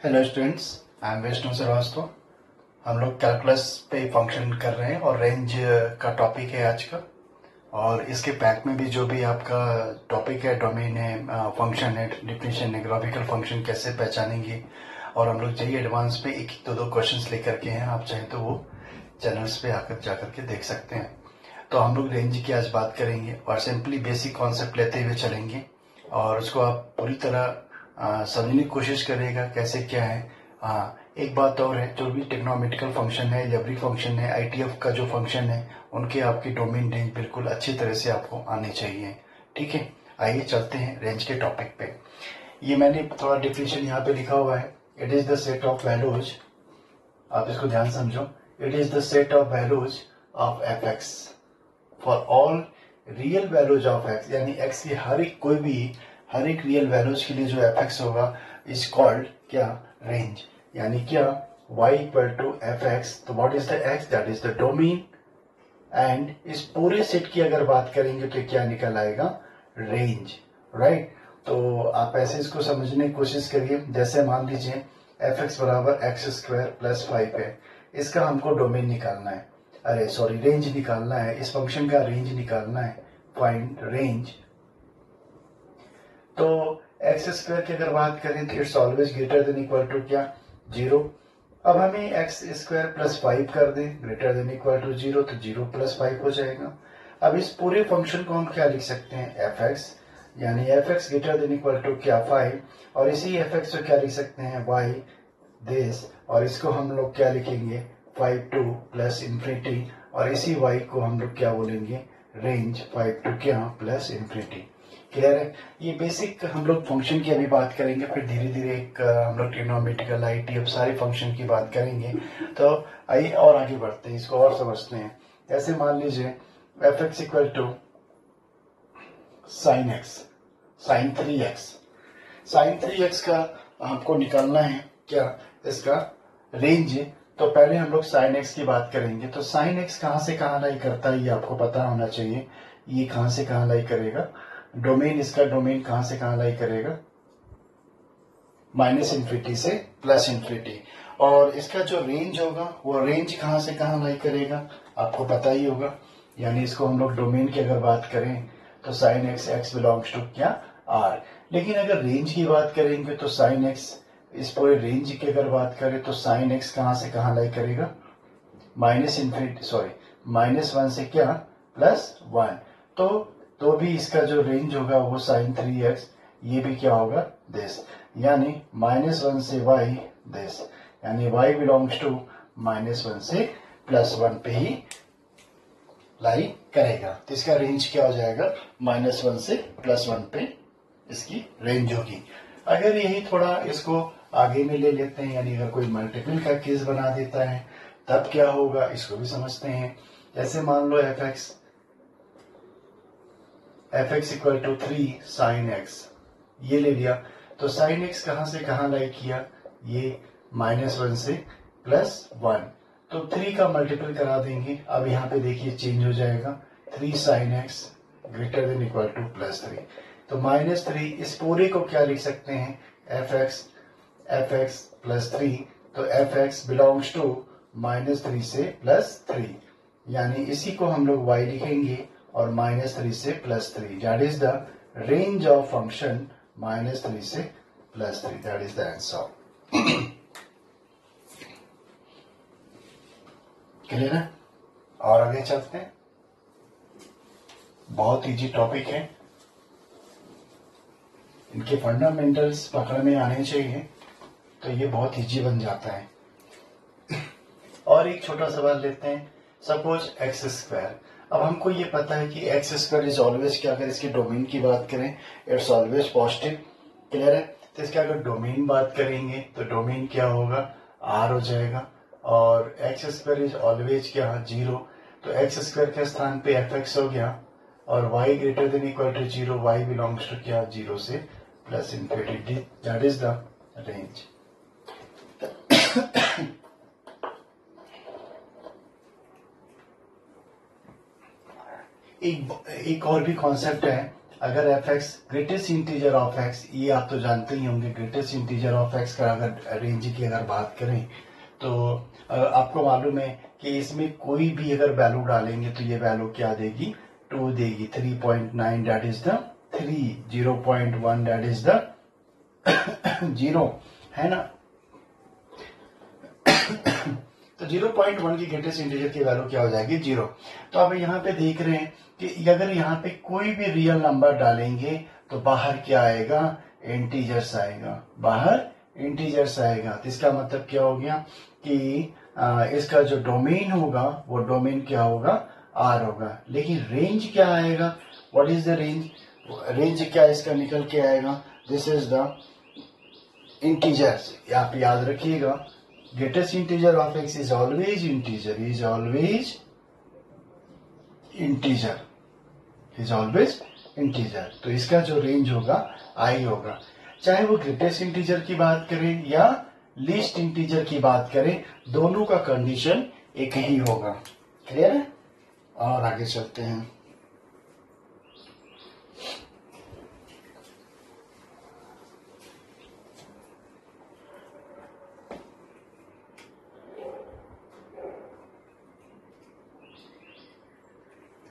Hello students, I am Vishnu Shrivastava. हम लोग calculus पे फंक्शन कर रहे हैं और रेंज का टॉपिक है आज का। और इसके पैक में भी जो भी आपका टॉपिक है, डोमेन है, फंक्शन है, डिफिनेशन है, ग्राफिकल फंक्शन कैसे पहचानेंगे। और हम लोग चाहिए एडवांस पे एक दो क्वेश्चंस लेकर के हैं। आप चाहें तो वो चैनल्स पे आकर जाकर के देख सकते हैं। तो हम लोग रेंज की आज बात करेंगे और सिंपली बेसिक कॉन्सेप्ट लेते हुए चलेंगे और उसको आप पूरी तरह समझने की कोशिश करिएगा कैसे क्या है। एक बात और है, जो भी टेक्नोमेट्रिकल फंक्शन है, एलजेब्रिक फंक्शन है, आईटीएफ का जो फंक्शन है, उनके आपकी डोमेन रेंज बिल्कुल अच्छी तरह से आपको आनी चाहिए। ठीक है, आइए चलते हैं रेंज के टॉपिक पे। ये मैंने थोड़ा डिफिनेशन यहाँ पे लिखा हुआ है। It is the set of values, आप इसको ध्यान समझो। It is the set of values of F X for all real values of X, यानी एक्स की हर एक रियल वैल्यूज के लिए जो एफ एक्स होगा इज कॉल्ड क्या, रेंज। यानी क्या, y equal to F X. तो what is the X, that is the domain. And इस पूरे सेट की अगर बात करेंगे तो क्या निकल आएगा, रेंज। राइट। तो आप ऐसे इसको समझने की कोशिश करिए। जैसे मान लीजिए एफ एक्स बराबर एक्स स्क्वायर प्लस 5 है, इसका हमको डोमेन निकालना है, अरे सॉरी रेंज निकालना है, इस फंक्शन का रेंज निकालना है। Find range. तो एक्स स्क्वायर की अगर बात करें तो it's always greater than equal to क्या, 0। अब हमें एक्स स्क्वायर प्लस 5 कर दें ग्रेटर देन इक्वल टू 0, तो 0 प्लस 5 हो जाएगा। अब इस पूरे फंक्शन को हम क्या लिख सकते हैं, एफ एक्स, यानी f x greater than equal to क्या, 5। और इसी एफ एक्स को क्या लिख सकते हैं, वाई दिस। और इसको हम लोग क्या लिखेंगे, 5 टू प्लस इंफिनिटी। और इसी वाई को हम लोग क्या बोलेंगे, रेंज 5 टू क्या प्लस इंफिनिटी। क्लियर है। ये बेसिक हम लोग फंक्शन की अभी बात करेंगे, फिर धीरे धीरे एक हम लोग ट्रिग्नोमेट्रिकल, आईटीएफ सारे फंक्शन की बात करेंगे। तो आइए और आगे बढ़ते हैं, इसको और समझते हैं। ऐसे मान लीजिए f x equal to sine x, sine 3x। Sine 3x का हमको निकालना है क्या, इसका रेंज। तो पहले हम लोग साइन एक्स की बात करेंगे। तो साइन एक्स कहां से कहां लाई करता है, ये आपको पता होना चाहिए। ये कहां से कहां लाई करेगा, डोमेन, इसका डोमेन कहां से कहां लाई करेगा, माइनस इन्फिनिटी से प्लस इन्फिनिटी। और इसका जो रेंज होगा वो रेंज कहां से कहां लाई करेगा, आपको पता ही होगा। यानी इसको हम लोग डोमेन की अगर बात करें तो sine x, x belongs to क्या, आर। लेकिन अगर रेंज की बात करेंगे तो साइन एक्स, इस पूरे रेंज की अगर बात करें तो साइन एक्स कहां से कहां लाई करेगा, माइनस इन्फिनिटी, सॉरी -1 से क्या +1। तो भी इसका जो रेंज होगा वो साइन 3x, ये भी क्या होगा, दिस। यानी -1 से y दिस, यानी y बिलोंग्स टू -1 से +1 पे ही लाई करेगा। तो इसका रेंज क्या हो जाएगा, -1 से +1 पे इसकी रेंज होगी। अगर यही थोड़ा इसको आगे में ले लेते हैं, यानी अगर कोई मल्टीपल का केस बना देता है तब क्या होगा, इसको भी समझते हैं। जैसे मान लो F x equal to 3 sine X, ये ले लिया। तो साइन एक्स कहां से कहां लाई किया, ये -1 से +1। तो 3 का मल्टीपल करा देंगे। अब यहाँ पे देखिए चेंज हो जाएगा, 3 sine x greater than equal to +3। तो -3, इस पूरे को क्या लिख सकते हैं, एफ एक्स प्लस 3। तो एफ एक्स बिलोंग्स टू -3 से +3, यानी इसी को हम लोग y लिखेंगे और -3 से +3, that is the range of function -3 से +3, that is the answer. Clear है। और आगे चलते हैं, बहुत इजी टॉपिक है, इनके फंडामेंटल्स पकड़ में आने चाहिए तो ये बहुत इजी बन जाता है। और एक छोटा सवाल लेते हैं, सपोज एक्स स्क्वायर। अब हमको ये पता है कि एक्स स्क्वायर इज ऑलवेज क्या, अगर इसके डोमेन की बात करें इट्स ऑलवेज पॉजिटिव। क्लियर है। तो इसका अगर डोमेन बात करेंगे तो डोमेन क्या होगा, आर हो जाएगा। और एक्स स्क्वायर इज ऑलवेज क्या, 0। तो एक्स स्क्वायर के स्थान पे एफ एक्स हो गया। और y greater than equal to 0, y belongs to क्या, 0 से plus infinity, that is the range. एक और भी कॉन्सेप्ट है, अगर f x greatest integer of x, ये आप तो जानते ही होंगे, ग्रेटेस्ट इंटीजर ऑफ एक्स का अगर रेंज की अगर बात करें तो आपको मालूम है कि इसमें कोई भी अगर वैल्यू डालेंगे तो ये वैल्यू क्या देगी, 2 देगी, 3.9 that is the 3, 0.1 that is the 0, है ना। तो 0.1 की ग्रेटेस्ट इंटीजर की वैल्यू क्या हो जाएगी, 0। तो अब यहाँ पे देख रहे हैं कि अगर यहाँ पे कोई भी रियल नंबर डालेंगे तो बाहर क्या आएगा, इंटीजर्स आएगा, बाहर इंटीजर्स आएगा। तो इसका मतलब क्या हो गया कि इसका जो डोमेन होगा वो डोमेन क्या होगा, आर होगा। लेकिन रेंज क्या आएगा, what is the range, range क्या इसका निकल के आएगा, दिस इज द इंटीजर्स। आप याद रखिएगा, greatest integer of x is always integer, is always integer, is always integer. तो इसका जो रेंज होगा आई होगा, चाहे वो ग्रेटेस्ट इंटीजर की बात करें या लीस्ट इंटीजर की बात करें, दोनों का कंडीशन एक ही होगा। क्लियर है। और आगे चलते हैं।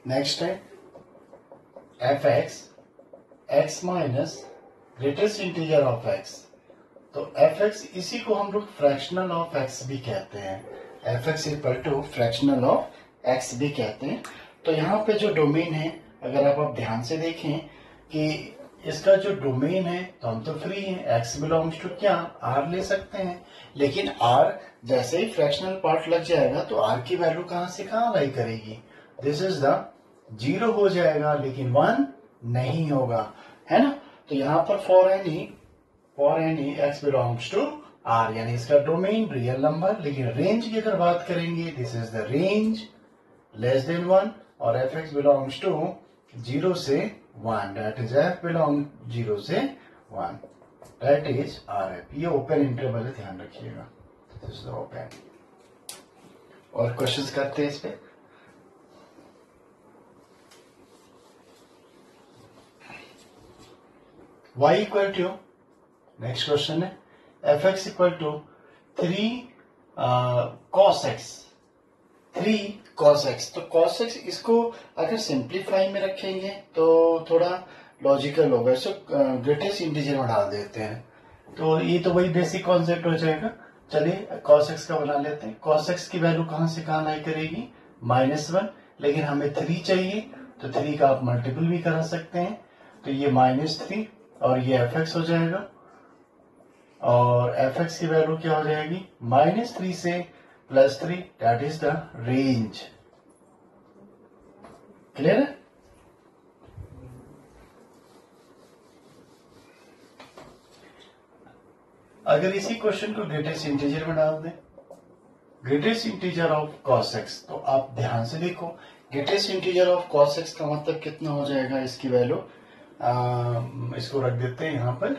नेक्स्ट है F x x minus greatest integer of x. तो एफ एक्स, इसी को हम लोग फ्रैक्शनल ऑफ एक्स भी कहते हैं, F x equal to fractional of x भी कहते हैं। तो यहाँ पे जो डोमेन है, अगर आप ध्यान से देखें कि इसका जो डोमेन है तो हम तो फ्री हैं, एक्स बिलोंग्स टू क्या, आर ले सकते हैं। लेकिन आर जैसे ही फ्रैक्शनल पार्ट लग जाएगा तो आर की वैल्यू कहां से कहां लाई करेगी, दिस इज द 0 हो जाएगा, लेकिन 1 नहीं होगा, है ना। तो यहाँ पर for any x belongs to R, यानी इसका डोमेन रियल नंबर। लेकिन रेंज की अगर बात करेंगे, this is the range less than 1, और एफ एक्स बिलोंग्स टू 0 से 1, दैट इज एफ बिलोंग 0 से 1, दैट इज आर एफ। ये ओपन इंटरवल है, ध्यान रखिएगा, दिस इज द ओपन। और क्वेश्चंस करते हैं इस पे। y equal to, next question है, F x equal to 3 cos x, 3 cos x। तो cos x इसको अगर सिंप्लीफाई में रखेंगे तो थोड़ा लॉजिकल होगा, इसको ग्रेटेस्ट इंटीजर में डाल देते हैं तो ये तो वही बेसिक कॉन्सेप्ट हो जाएगा। चलिए cos x का बना लेते हैं। cos x की वैल्यू कहां से कहां लाई करेगी, -1, लेकिन हमें 3 चाहिए तो 3 का आप मल्टीपल भी करा सकते हैं, तो ये -3 और ये एफ एक्स हो जाएगा, और एफ एक्स की वैल्यू क्या हो जाएगी, -3 से +3, that is the range. Clear है। अगर इसी क्वेश्चन को ग्रेटेस्ट इंटीजर में डाल दें, greatest integer of cos x, तो आप ध्यान से देखो, greatest integer of cos x का मतलब कितना हो जाएगा, इसकी वैल्यू इसको रख देते हैं यहां पर।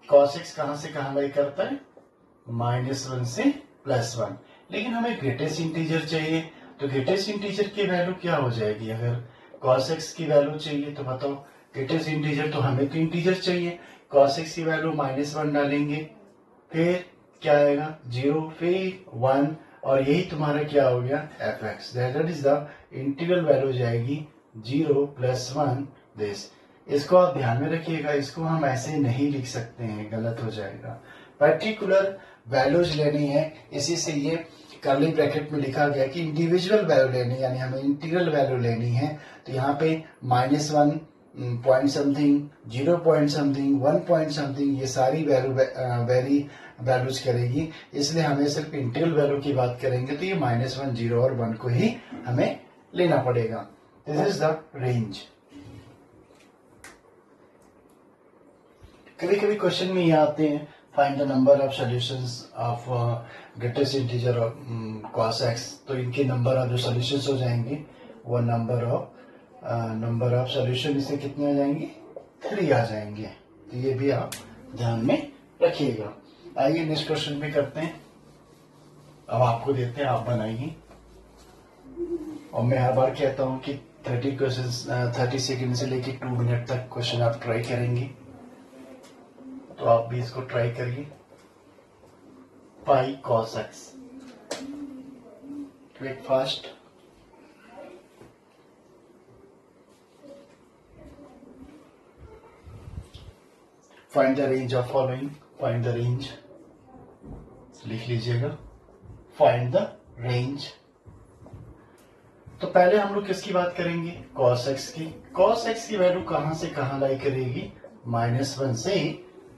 cos x कहां से कहां लाई करता है, -1 से +1, लेकिन हमें ग्रेटेस्ट इंटीजर चाहिए, तो ग्रेटेस्ट इंटीजर की वैल्यू क्या हो जाएगी, अगर cos x की वैल्यू चाहिए तो बताओ, ग्रेटेस्ट इंटीजर तो हमें तो इंटीजर चाहिए, cos x की वैल्यू -1 डालेंगे, फिर क्या आएगा 0, फिर 1, और यही तुम्हारा क्या हो गया F x, that is the integral value जाएगी 0 + 1 दिस। इसको आप ध्यान में रखिएगा, इसको हम ऐसे नहीं लिख सकते हैं, गलत हो जाएगा। पर्टिकुलर वैल्यूज लेनी है, इसी से ये कर्ली ब्रैकेट में लिखा गया कि इंडिविजुअल वैल्यू लेनी, यानी हमें इंटीग्रल वैल्यू लेनी है। तो यहाँ पे -1 point something, 0 point something, 1 point something, ये सारी वैल्यूज करेगी, इसलिए हमें सिर्फ इंटीग्रल वैल्यू की बात करेंगे तो ये -1, 0 और 1 को ही हमें लेना पड़ेगा। This is the range. कभी कभी क्वेश्चन में ये आते हैं, find the number of solutions of greatest integer of cos x, तो इनके नंबर ऑफ जो सॉल्यूशंस हो जाएंगे वो नंबर ऑफ सॉल्यूशन इससे कितने आ जाएंगे, 3 आ जाएंगे। तो ये भी आप ध्यान में रखिएगा। आइए नेक्स्ट क्वेश्चन भी करते हैं। अब आपको देते हैं, आप बनाइए। और मैं हर बार कहता हूं कि 30 सेकेंड से लेके 2 मिनट तक क्वेश्चन आप ट्राई करेंगे, तो आप भी इसको ट्राई करिए। Pi cos x, quick fast. Find the range of following, find the range, लिख लीजिएगा, फाइंड द रेंज। तो पहले हम लोग किसकी बात करेंगे, cos x की। cos x की वैल्यू कहां से कहां लाई करेगी, -1 से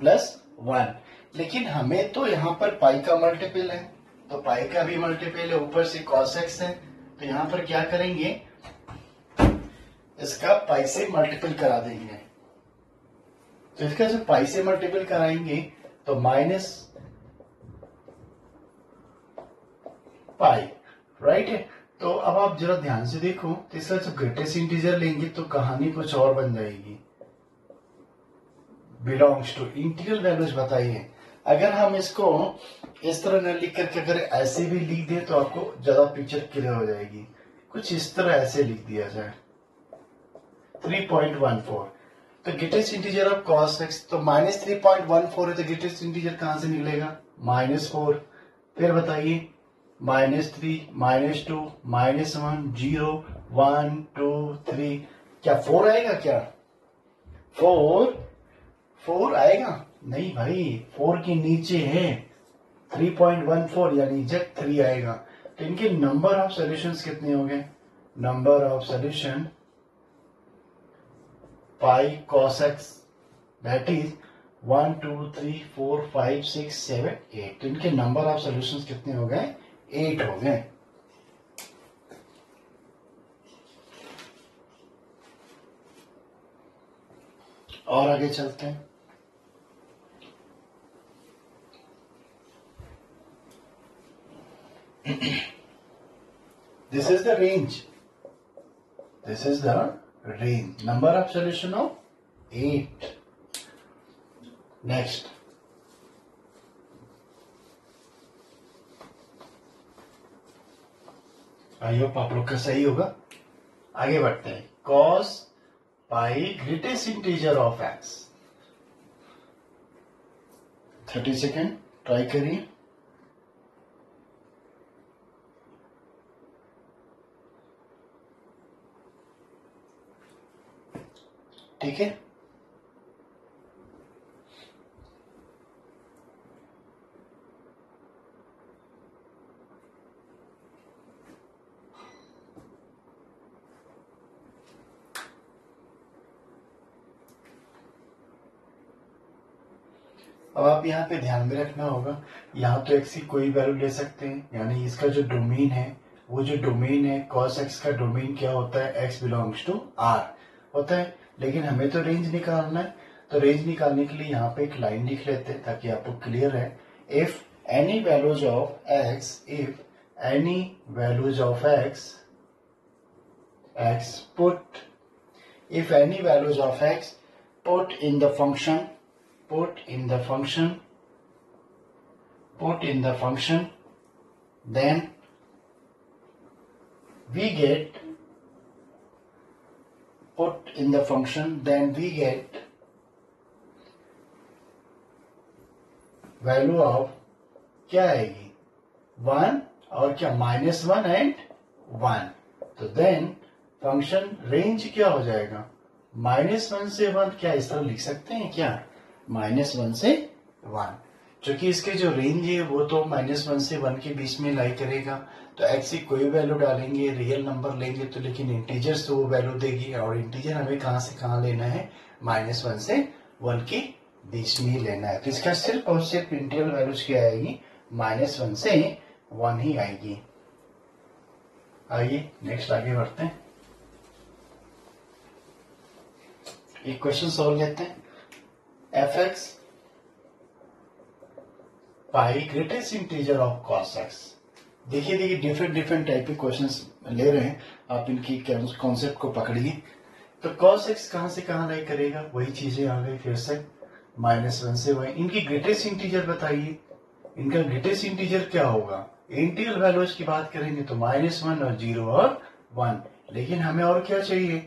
+1। लेकिन हमें तो यहाँ पर पाई का मल्टीपल है, तो पाई का भी मल्टीपल है, ऊपर से cos x है, तो यहाँ पर क्या करेंगे, इसका पाई से मल्टीपल करा देंगे। तो इसका जब पाई से मल्टीपल कराएंगे तो माइनस पाई, राइट है। तो अब आप जरा ध्यान से देखो, तो इसका जब ग्रेटेस्ट इंटीजर लेंगे तो कहानी कुछ और बन जाएगी। बिलोंग्स टू इंटीग्रल वैल्यूज बताइए। अगर हम इसको इस तरह न लिख करके अगर ऐसे भी लिख दें तो आपको ज्यादा पिक्चर क्लियर हो जाएगी। कुछ इस तरह ऐसे लिख दिया जाए 3.14, तो greatest integer of cos x, तो -3.14 है, तो ग्रेटेस्ट इंटीजर कहां से निकलेगा, -4। फिर बताइए -3, -2, -1, 0, 1, 2, 3, क्या 4 आएगा, क्या 4 आएगा, नहीं भाई, 4 के नीचे है 3.14, यानी जब 3 आएगा। तो इनके नंबर ऑफ सॉल्यूशंस कितने हो गए, number of solution pi cos x, that is 1, 2, 3, 4, 5, 6, 7, 8। तो इनके नंबर ऑफ सॉल्यूशंस कितने हो गए, 8 हो गए। और आगे चलते हैं। This is the range, this is the range, number of solution of 8। Next, I hope आप लोग का सही होगा। आगे बढ़ते हैं, cos pi greatest integer of x। 30 second try करिए। ठीक है, अब आप यहाँ पे ध्यान में रखना होगा, यहाँ तो x की कोई वैल्यू ले सकते हैं, यानी इसका जो डोमेन है, वो जो डोमेन है cos x का डोमेन क्या होता है, x बिलोंग्स टू R होता है। लेकिन हमें तो रेंज निकालना है, तो रेंज निकालने के लिए यहाँ पे एक लाइन लिख लेते हैं ताकि आपको क्लियर है। If any values of x, if any values of x put, if any values of x put in the function, then we get value of क्या आएगी, 1 और क्या -1 एंड 1। तो देन फंक्शन रेंज क्या हो जाएगा, -1 से 1। क्या इस तरह लिख सकते हैं क्या, -1 से 1, क्योंकि इसके जो रेंज है वो तो -1 से 1 के बीच में लाई करेगा। तो x की कोई वैल्यू डालेंगे, रियल नंबर लेंगे तो, लेकिन इंटीजर्स तो वो वैल्यू देगी, और इंटीजर हमें कहां से कहां लेना है, -1 से 1 के बीच में ही लेना है। तो इसका सिर्फ और सिर्फ इंटीग्रल वैल्यूज क्या आएगी, -1 से 1 ही आएगी। आइए नेक्स्ट आगे बढ़ते हैं, एक क्वेश्चन सॉल्व लेते हैं। f(x) pi greatest integer of cos x। देखिए डिफरेंट टाइप के क्वेश्चंस ले रहे हैं, आप इनकी कॉन्सेप्ट को पकड़िए। तो cos x कहां से कहां लाई करेगा, वही चीजें आ गई फिर से, -1 से 1। इनकी ग्रेटेस्ट इंटीजर बताइए, इनका ग्रेटेस्ट इंटीजर क्या होगा, इंटीग्रल वैल्यूज की बात करेंगे तो -1 और 0 और 1। लेकिन हमें और क्या चाहिए,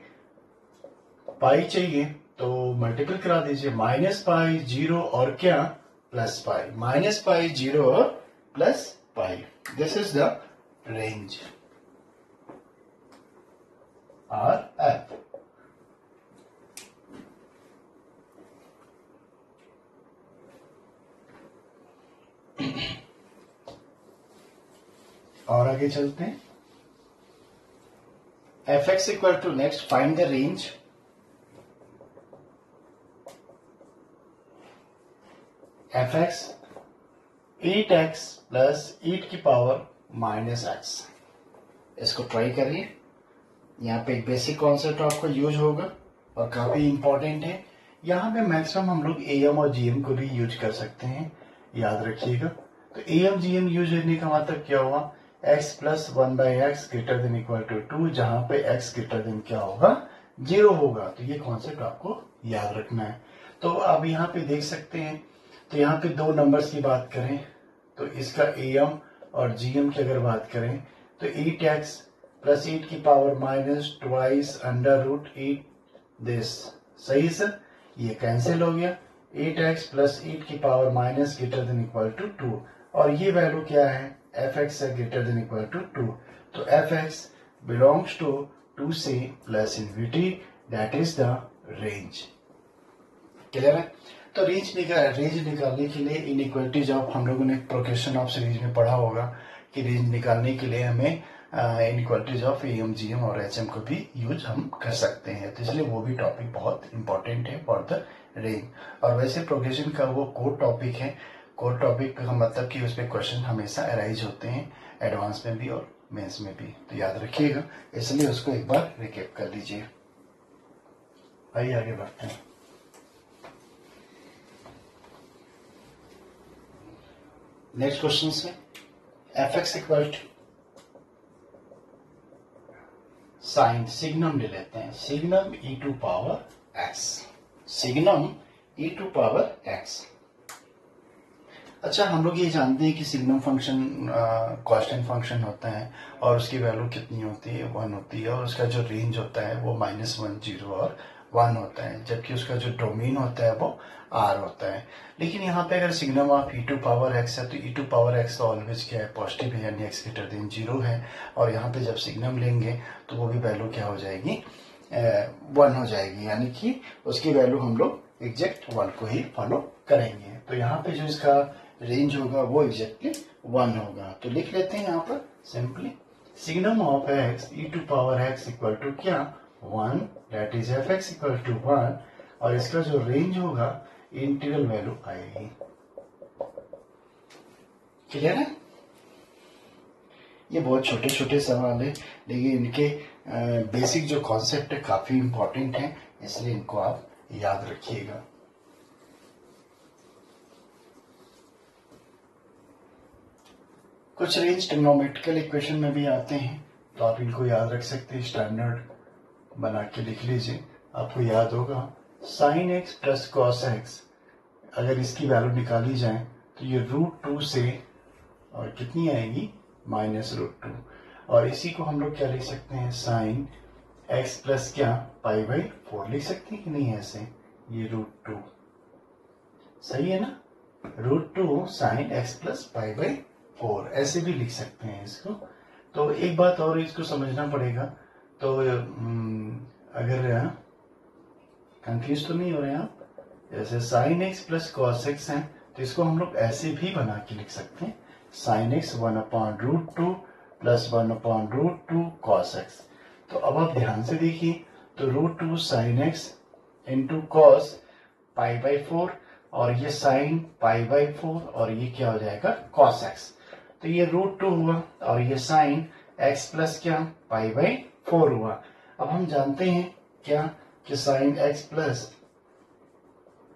पाई चाहिए, तो मल्टीपल करा दीजिए। माइनस पाई, जीरो और क्या, plus pi. Minus pi, zero और plus pi, this is the range R F. और आगे चलते हैं। F x equal to, next find the range F X 8x plus 8 की पावर माइनस एक्स। इसको try करिए। यहाँ पे एक बेसिक कॉन्सेप्ट आपको यूज होगा और काफी इंपॉर्टेंट है। यहाँ पे मैक्सिमम हम लोग एम और जीएम को भी यूज कर सकते हैं, याद रखिएगा। तो एम जीएम यूज करने का मतलब क्या हुआ, x plus 1/x greater than equal to 2, जहां पे x ग्रेटर देन क्या होगा, 0 होगा। तो ये कॉन्सेप्ट आपको याद रखना है। तो अब यहाँ पे देख सकते हैं, तो यहाँ पे दो नंबर्स की बात करें तो इसका एम और जीएम की अगर बात करें तो 8x प्लस 8 की power minus twice under root 8 this. सही सर, ये कैंसिल हो गया। 8x प्लस 8 की power minus greater than equal to 2, और ये वैल्यू क्या है, एफ एक्स है ग्रेटर देन इक्वल टू 2। तो एफ एक्स बिलोंग्स टू 2 से plus infinity, that is the range. Clear है। तो रेंज निकालने के लिए इनइक्वालिटी, जब हम लोगों ने प्रोग्रेशन ऑफ सीरीज में पढ़ा होगा कि रेंज निकालने के लिए हमें इनइक्वालिटीज ऑफ एम जीएम और एचएम को भी यूज हम कर सकते हैं। तो इसलिए वो भी टॉपिक बहुत इंपॉर्टेंट है फॉर द रेंज। और वैसे प्रोग्रेशन का वो कोर टॉपिक है। कोर टॉपिक का मतलब कि उस पर क्वेश्चन हमेशा अराइज होते हैं, एडवांस में भी और मेंस में भी, तो याद रखिएगा। इसलिए उसको एक बार रिकेप कर लीजिए। आइए आगे बढ़ते हैं। नेक्स्ट क्वेश्चन से f x equal to sine signum ले लेते हैं, signum e to power x, signum e to power x. अच्छा, हम लोग ये जानते हैं कि सिग्नम फंक्शन कांस्टेंट फंक्शन होता है और उसकी वैल्यू कितनी होती है, 1 होती है, और उसका जो रेंज होता है वो -1, 0 और 1 होता है, जबकि उसका जो डोमेन होता है वो r होता है। लेकिन यहाँ पे अगर signum of e to power x है तो ई टू पावर एक्स तो ऑलवेज क्या है, पॉजिटिव है, यानी एक्स ग्रेटर देन 0 है। और यहाँ पे जब सिग्नम लेंगे तो वो भी वैल्यू क्या हो जाएगी, 1 हो जाएगी, यानी कि उसकी वैल्यू हम लोग एग्जैक्ट 1 को ही फॉलो करेंगे। तो यहाँ पे जो इसका रेंज होगा वो एग्जैक्टली 1 होगा। तो लिख लेते हैं यहाँ पर simply, signum of x e to power x equal to क्या, 1, that is f x equal to 1, और इसका जो रेंज होगा इंटीग्रल वैल्यू आएगी। क्लियर है। ये बहुत छोटे छोटे सवाल है, लेकिन इनके बेसिक जो कॉन्सेप्ट है काफी इंपॉर्टेंट है, इसलिए इनको आप याद रखिएगा। कुछ रेंज ट्रिग्नोमेट्रिकल इक्वेशन में भी आते हैं, तो आप इनको याद रख सकते हैं, स्टैंडर्ड बना के लिख लीजिए। आपको याद होगा sine x plus cos x, अगर इसकी वैल्यू निकाली जाए तो ये √2 से और कितनी आएगी, -√2, और इसी को हम लोग क्या लिख सकते हैं, साइन एक्स प्लस क्या, π/4 लिख सकते हैं कि नहीं ऐसे, ये √2 सही है ना, √2 साइन एक्स प्लस π/4 ऐसे भी लिख सकते हैं इसको। तो एक बात और इसको समझना पड़ेगा, तो अगर कंफ्यूज तो नहीं हो रहे हैं आप, जैसे sine x plus cos x है तो इसको हम लोग ऐसे भी बना के लिख सकते हैं, sine x 1/√2 plus 1/√2 cos x. तो अब आप ध्यान से देखिए, तो √2 साइन एक्स इंटू कॉस π/4, और ये साइन π/4, और ये क्या हो जाएगा, कॉस एक्स। तो ये √2 हुआ और ये साइन एक्स प्लस क्या, π/4 हुआ। अब हम जानते हैं क्या कि साइन एक्स प्लस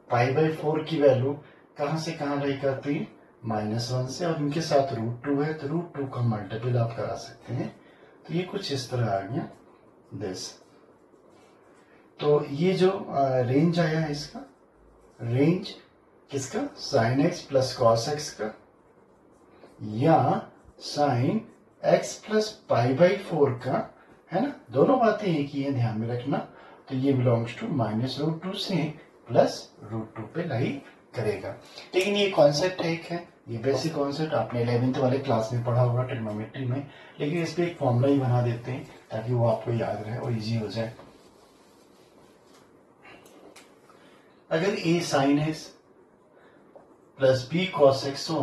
π/4 की वैल्यू कहां से कहां रही करती है, -1 से, और इनके साथ √2 है तो √2 का मल्टीपल आप करा सकते हैं। तो ये कुछ इस तरह आ गया दिस। तो ये जो रेंज आया है इसका, रेंज किसका, sine x plus cos x का, या साइन एक्स प्लस π/4 का है ना, दोनों बातें एक ही है, ध्यान में रखना। तो ये बिलोंग्स टू -√2 से +√2 पे लाई करेगा। लेकिन ये कॉन्सेप्ट एक है, ये बेसिक कॉन्सेप्ट आपने 11th वाले क्लास में पढ़ा होगा ट्रिग्नोमेट्री में, लेकिन इस पे एक फॉर्मूला ही बना देते हैं ताकि वो आपको याद रहे और इजी हो जाए। अगर a sin x plus b cos x हो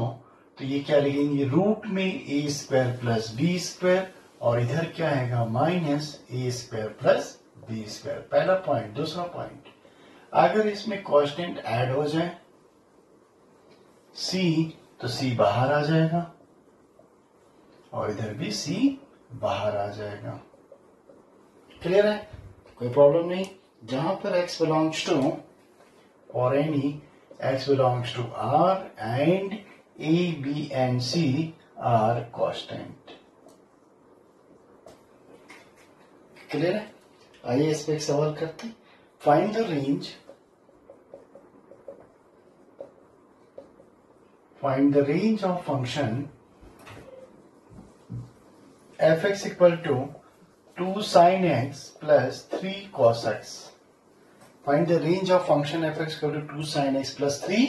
तो ये क्या लिखेंगे, रूट में a² प्लस b² और इधर क्या आएगा -a² प्लस b²। पहला पॉइंट। दूसरा पॉइंट, अगर इसमें कांस्टेंट ऐड हो जाए c तो c बाहर आ जाएगा और इधर भी c बाहर आ जाएगा। क्लियर है, कोई प्रॉब्लम नहीं। जहां पर x बिलोंग्स टू और any x belongs to R and A, B and C are constant। Clear है, आइए इस पे एक सवाल करते हैं। Find the range of function f(x) equal to 2 sin x plus 3 cos x। Find the range of function f(x) equal to 2 sin x plus 3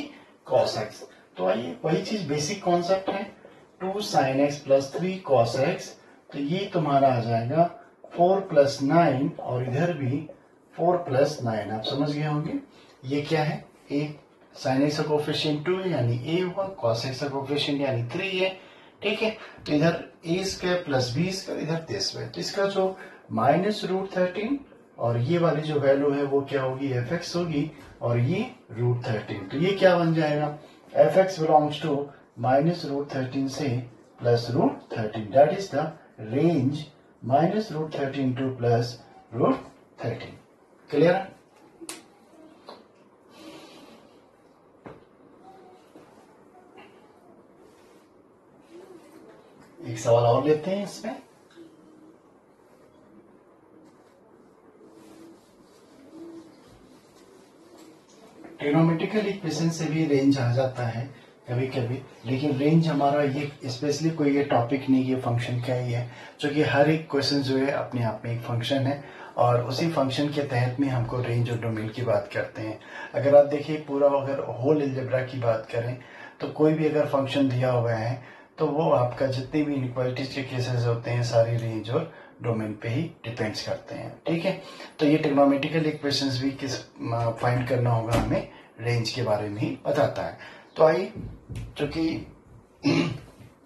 cos x। तो आइए, वही चीज बेसिक कॉन्सेप्ट है, 2 sin x plus 3 cos x। तो ये तुम्हारा आ जाएगा 4 + 9 और इधर भी 4 + 9। आप समझ गए होंगे ये क्या है, a sin x का कोफिशिएंट 2 है यानी a हुआ, cos x का कोफिशिएंट यानी 3 है। ठीक है, तो इधर a² प्लस b², इधर this²। तो इसका जो -√13 और ये वाली जो वैल्यू है वो क्या होगी, f(x) होगी और ये √13। तो ये क्या बन जाएगा, f(x) बिलोंग्स टू -√13 से +√13। That is the range -√13 to +√13। Clear है? एक सवाल और लेते हैं इसमें। ट्रिग्नोमेट्रिकल इक्वेशन से भी रेंज आ जाता है कभी कभी, लेकिन रेंज हमारा ये स्पेशली कोई ये टॉपिक नहीं, ये फंक्शन का ही है, क्योंकि हर एक क्वेश्चन जो है अपने आप में एक फंक्शन है और उसी फंक्शन के तहत में हमको रेंज और डोमेन की बात करते हैं। अगर आप देखिए पूरा, अगर होल अलजेब्रा की बात करें तो कोई भी अगर फंक्शन दिया हुआ है तो वो आपका जितने भी इनइक्वालिटीज के केसेस होते हैं सारी रेंज और डोमेन पे ही डिपेंड्स करते हैं। ठीक है, तो ये ट्रिग्नोमेट्रिकल इक्वेशंस भी किस फाइंड करना होगा हमें, रेंज के बारे में ही बताता है। तो आइए, चूंकि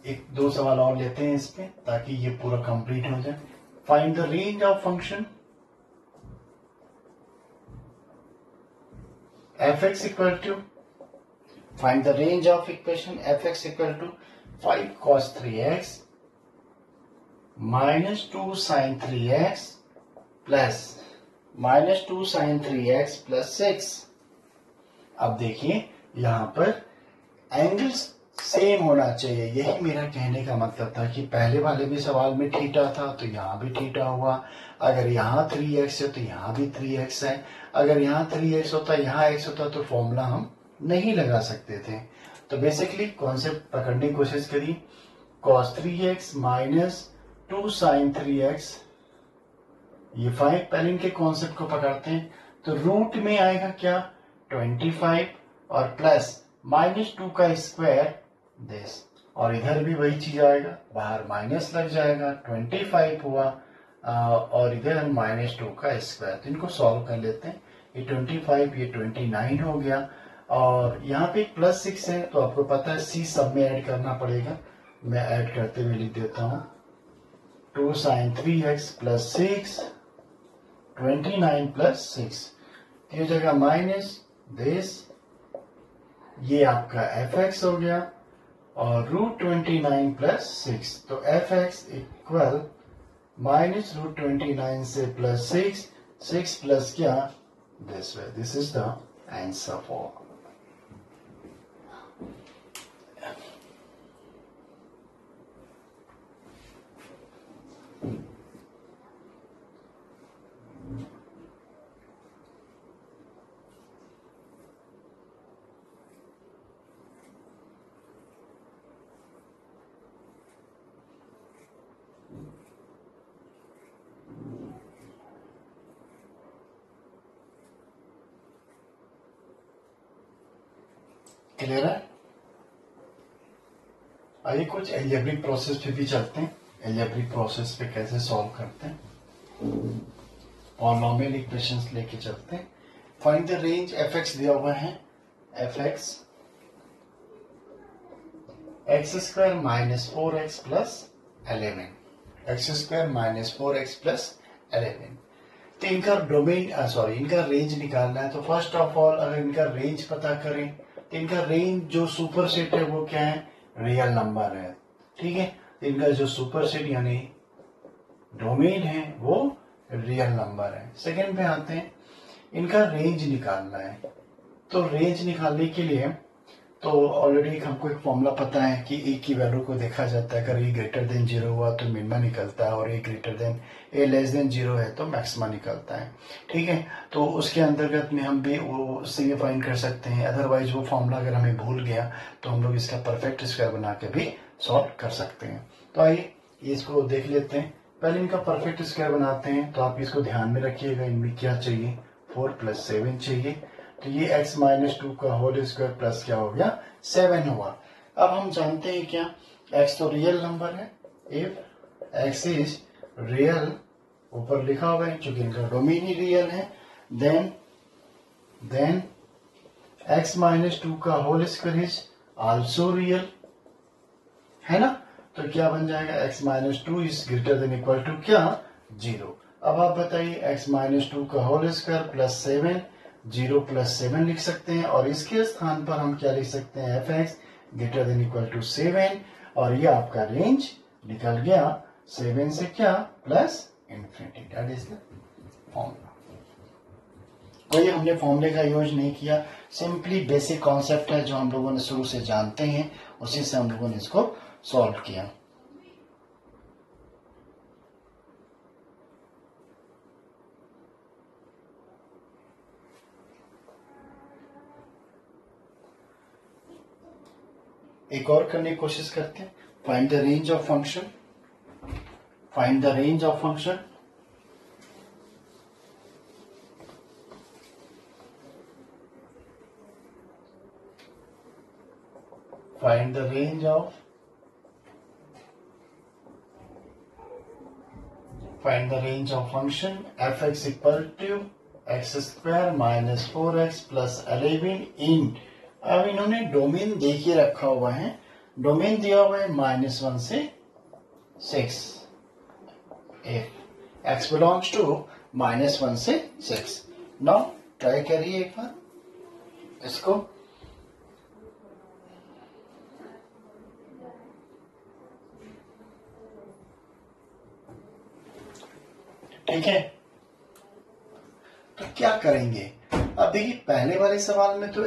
एक दो सवाल और लेते हैं इस पे ताकि ये पूरा कंप्लीट हो जाए। Find the range of function f(x) equal to, find the range of equation f(x) equal to 5 cos 3x -2 sin 3x plus -2 sin 3x plus 6। अब देखिए यहां पर एंगल्स सेम होना चाहिए, यही मेरा कहने का मतलब था कि पहले वाले भी सवाल में थीटा था तो यहां भी थीटा हुआ। अगर यहाँ 3x है तो यहाँ भी 3x है, अगर यहाँ 3x होता यहाँ x होता तो फॉर्मूला हम नहीं लगा सकते थे। तो बेसिकली कॉन्सेप्ट पकड़ने की कोशिश करी, cos 3x -2 sin 3x, ये 5, पहले इनके कॉन्सेप्ट को पकड़ते हैं। तो रूट में आएगा क्या 25 और प्लस -2 का स्क्वायर दिस, और इधर भी वही चीज आएगा, बाहर माइनस लग जाएगा, 25 हुआ और इधर -2 का स्क्वायर। तो इनको सॉल्व कर लेते हैं, ये 25 ये 29 हो गया और यहाँ पे +6 है तो आपको पता है c सब में ऐड करना पड़ेगा, मैं ऐड करते हुए लिख देता हूं 2 sin 3x प्लस 6 29 प्लस 6, ये जगह माइनस दिस, ये आपका f(x) हो गया और √29 प्लस 6। तो f(x) इक्वल -√29 से प्लस 6, 6 प्लस क्या this way. This is the answer for. Clear है? आइए कुछ एल्जेब्रिक प्रोसेस पे भी चलते हैं। एल्जेब्रिक प्रोसेस पे कैसे सॉल्व करते हैं, पॉलिनोमियल इक्वेशंस लेके चलते हैं। Find the range F x दिया हुआ है, F x x square minus 4x plus 11, x square minus 4x plus 11। तो इनका डोमेन इनका रेंज निकालना है। तो फर्स्ट ऑफ ऑल अगर इनका रेंज पता करें तो इनका रेंज जो सुपर सेट है वो क्या है, रियल नंबर है। ठीक है, तो इनका जो सुपर सेट यानी डोमेन है वो रियल नंबर है। सेकेंड पे आते हैं, इनका रेंज निकालना है। तो रेंज निकालने के लिए तो ऑलरेडी हमको एक फॉर्मूला पता है कि ए की वैल्यू को देखा जाता है, अगर ए ग्रेटर देन 0 हुआ तो मिनिमा निकलता है, और ए लेस देन 0 है तो मैक्सिमा निकलता है। ठीक है, तो उसके अंतर्गत में हम भी वो उससे ये फाइंड कर सकते हैं। अदरवाइज वो फॉर्मूला अगर हमें भूल गया तो हम लोग इसका परफेक्ट स्क्वायर बना के भी सॉल्व कर सकते हैं। तो आइए इसको देख लेते हैं। पहले इनका परफेक्ट स्क्वायर बनाते हैं। तो आप इसको ध्यान में रखिएगा, इनमें क्या चाहिए, 4 + 7 चाहिए। तो ये x - 2 का होल स्क्वायर प्लस क्या हो गया, 7 हुआ। अब हम जानते हैं क्या, x तो रियल नंबर है। इफ x इज रियल, ऊपर लिखा हुआ है क्योंकि इनका डोमेन ही रियल है, देन x - 2 का whole square is also real, है ना। तो क्या बन जाएगा, x - 2 is greater than equal to क्या, 0। अब आप बताइए x - 2 का होल स्क्वायर प्लस 7, 0 + 7 लिख सकते हैं, और इसके स्थान पर हम क्या लिख सकते हैं, F x greater than equal to 7, और ये आपका रेंज निकल गया 7 से क्या plus infinity. That is the formula. कोई हमने फॉर्मूले का यूज नहीं किया, सिंपली बेसिक कॉन्सेप्ट है जो हम लोगों ने शुरू से जानते हैं, उसी से हम लोगों ने इसको सॉल्व किया। एक और करने की कोशिश करते हैं। Find the range of function, find the range of function. Find the range of function f x equal to x square minus 4x plus 11 in, अब इन्होंने डोमेन दे के रखा हुआ है, डोमेन दिया हुआ है -1 से 6, इफ x बिलोंग्स टू -1 से 6। नाउ ट्राई करिए एक बार इसको। ठीक है, तो क्या करेंगे, अब देखिए पहले वाले सवाल में तो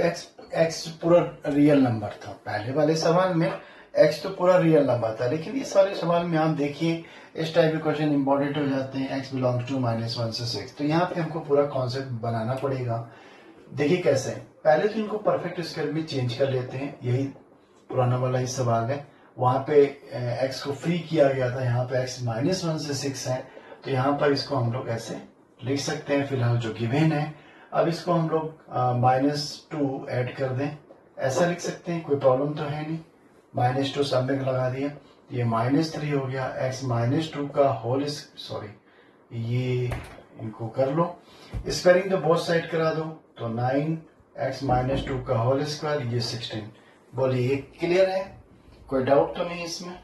x पूरा रियल नंबर था, पहले वाले सवाल में x तो पूरा रियल नंबर था, लेकिन इस वाले सवाल में आप देखिए इस टाइप के क्वेश्चन इंपॉर्टेंट हो जाते हैं, x बिलोंग्स टू -1 से 6। तो यहाँ पे हमको पूरा कॉन्सेप्ट बनाना पड़ेगा। देखिए कैसे, पहले तो इनको परफेक्ट स्क्वायर में चेंज कर लेते हैं, यही पुराना वाला ही सवाल है। वहां पे x को फ्री किया गया था, यहाँ पे x -1 से 6 है, तो यहाँ पर इसको हम लोग ऐसे लिख सकते हैं फिलहाल जो गिवन है। अब इसको हम लोग -2 ऐड कर दें, ऐसा लिख सकते हैं, कोई प्रॉब्लम तो है नहीं। -2 सब में लगा दिया, ये -3 हो गया, x -2 का होल, ये इनको कर लो, स्क्वायरिंग तो बोथ साइड करा दो, तो 9x -2 का होल स्क्वायर, ये 16। बोलिए ये क्लियर है, कोई डाउट तो नहीं इसमें।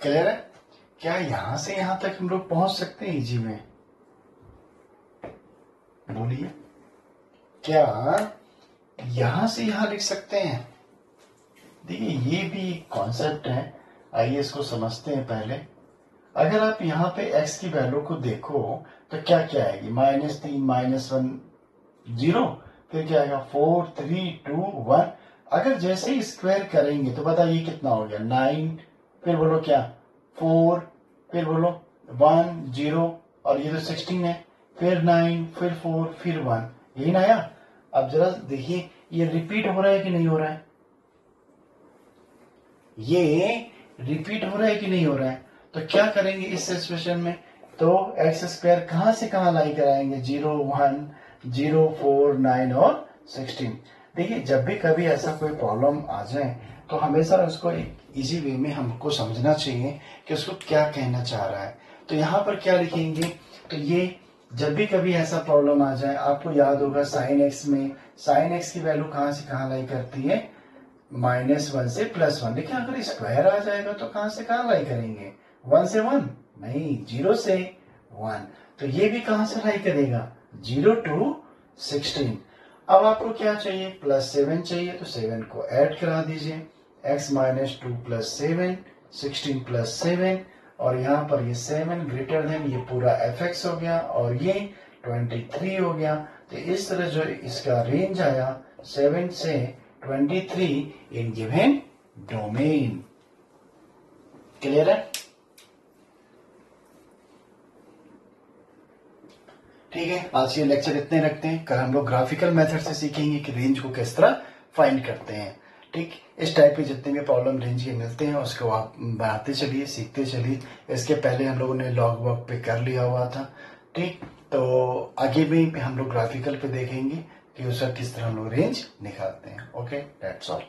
क्लियर है, क्या यहां से यहां तक हम लोग पहुंच सकते हैं इजी में, बोलिए क्या यहां से यहां लिख सकते हैं। देखिए ये भी कॉन्सेप्ट है, आइए इसको समझते हैं पहले। अगर आप यहाँ पे x की वैल्यू को देखो तो क्या क्या आएगी, -3 -1 0, फिर क्या आएगा 4 3 2 1। अगर जैसे ही स्क्वायर करेंगे तो बताइए कितना हो गया, 9, फिर बोलो क्या 4, फिर बोलो 1 0, और ये तो 16 है, फिर 9, फिर 4, फिर 1, यही ना आया। अब जरा देखिए ये रिपीट हो रहा है कि नहीं हो रहा है, ये रिपीट हो रहा है कि नहीं हो रहा है। तो क्या करेंगे इस सिचुएशन में, तो एक्स स्क्वायर कहां से कहां लाई कराएंगे, 0, 1, 0, 4, 9 और 16। देखिए जब भी कभी ऐसा कोई प्रॉब्लम आ जाए तो हमेशा उसको एक इजी वे में हमको समझना चाहिए कि उसको क्या कहना चाह रहा है। तो यहाँ पर क्या लिखेंगे, तो ये जब भी कभी ऐसा प्रॉब्लम आ जाए, आपको याद होगा साइन एक्स में साइन एक्स की वैल्यू कहां से कहां लाई करती है, -1 से +1। देखिए अगर स्क्वायर आ जाएगा तो कहां से कहां लाई करेंगे, 1 से 1 नहीं, 0 से 1। तो ये भी कहां से लाई करेगा, 0 to 16। अब आपको क्या चाहिए, +7 चाहिए, तो 7 को ऐड करा दीजिए, x - 2 + 7, 16 + 7, और यहाँ पर ये 7 ग्रेटर देन ये पूरा fx हो गया और ये 23 हो गया। तो इस तरह जो इसका रेंज आया 7 से 23 इन गिवन डोमेन। क्लियर है? ठीक है, आज ये लेक्चर इतने रखते हैं। कल हम लोग ग्राफिकल मेथड से सीखेंगे कि रेंज को किस तरह फाइंड करते हैं। ठीक, इस टाइप के जितने भी प्रॉब्लम रेंज के मिलते हैं उसको आप बनाते चलिए, सीखते चलिए। इसके पहले हम लोगों ने लॉग वर्क पे कर लिया हुआ था। ठीक, तो आगे भी हम लोग ग्राफिकल पे देखेंगे कि उसका किस तरह हम लोग रेंज निकालते हैं। Okay, that's all.